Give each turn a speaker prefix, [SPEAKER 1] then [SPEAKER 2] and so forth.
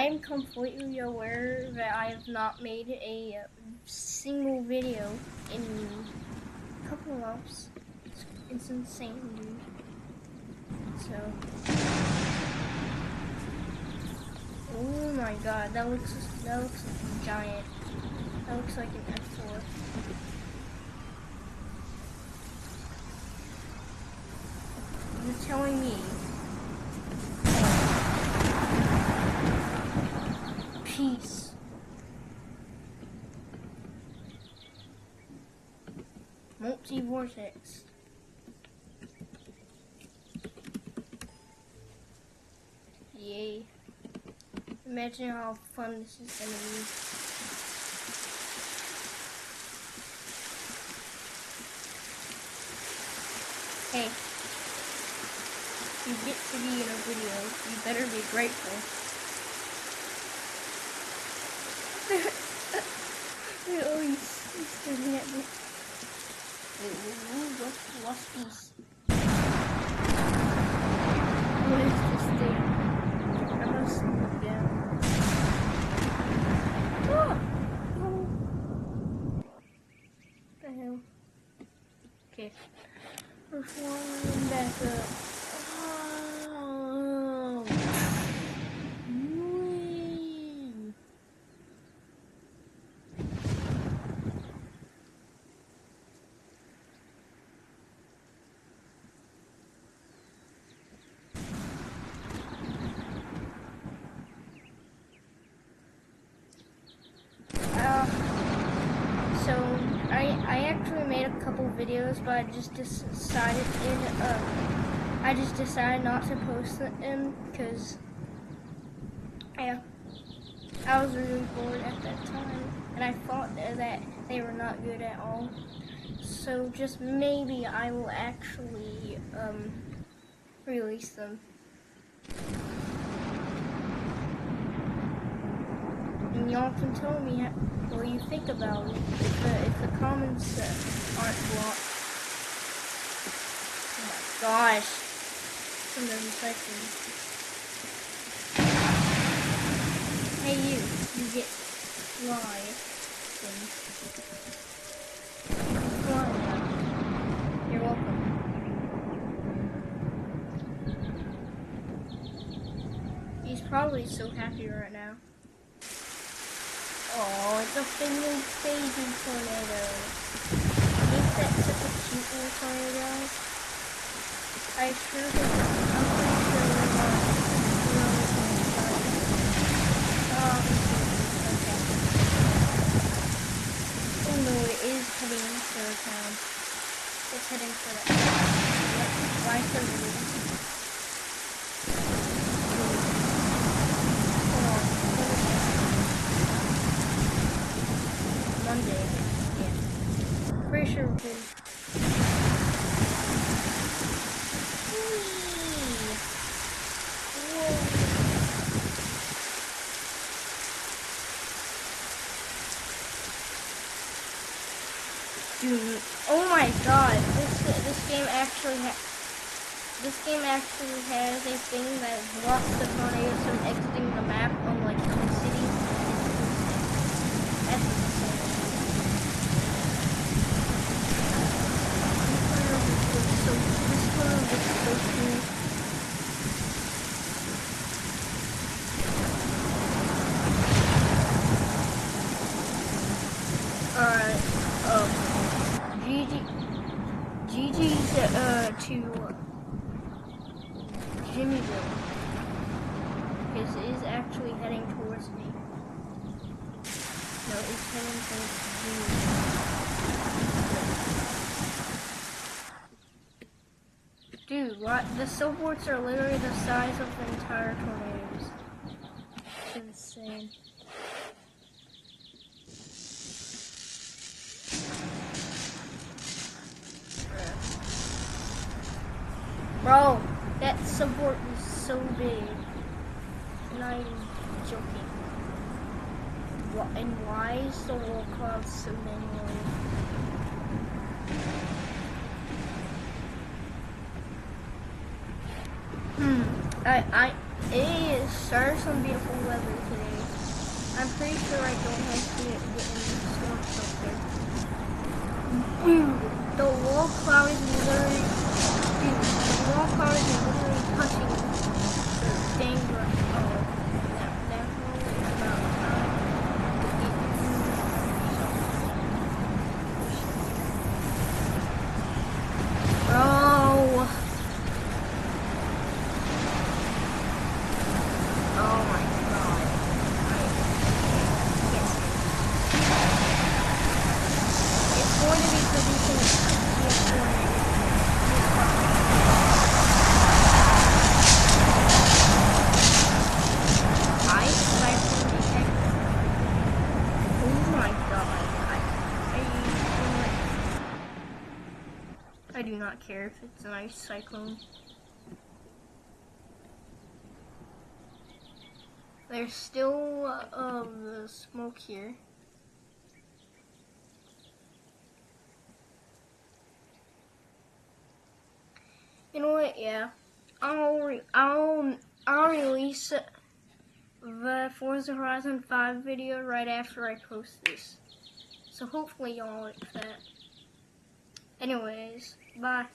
[SPEAKER 1] am completely aware that I have not made a single video in a couple months. It's insane, dude. So, oh my god, that looks giant. That looks like an F4. You're telling me peace. Multi-vortex. Yay. Imagine how fun this is gonna be. Hey, you get to be in a video, you better be grateful. Oh, he's staring at me. Ooh, what's this? What is this thing? I must look down. Oh! What the hell? Okay. We're flying back up. Oh. Whee. So I actually made a couple videos, but I just decided not to post them because I was really bored at that time, and I thought that they were not good at all. So just maybe I will actually release them. And y'all can tell me what you think about it if the comments aren't blocked. Oh my gosh. Some of them seconds. Hey you get fly things. Fly now. You're welcome. He's probably so happy right now. Oh, it's a baby tornado. Ain't that such a cute little tornado? I'm pretty sure oh no, it is heading for a town. It's heading for that. Why so rude? Monday. Yeah. Pretty sure we're good. Dude, oh my god, this game actually has a thing that blocks the tornadoes from exiting the map on like some cities. That's insane. This tornado looks so cool. Alright, GG's to Jimmyville. This is actually heading towards me. No, it's heading towards Jimmyville. Dude, what? The silverboards are literally the size of the entire tornadoes. It's insane. Bro, that subboard was so big. I'm not even joking. And why is the wall cloud so manually? It started some beautiful weather today. sure I don't have to get any storm shelter. The wall cloud is literally, the wall cloud is literally touching the thing. That wall is about Bro. Oh my god. It's going to be producing oh my god. I do not care if it's an ice cyclone. There's still the smoke here. You know what? Yeah, I'll release the Forza Horizon 5 video right after I post this. So hopefully y'all like that. Anyways, bye.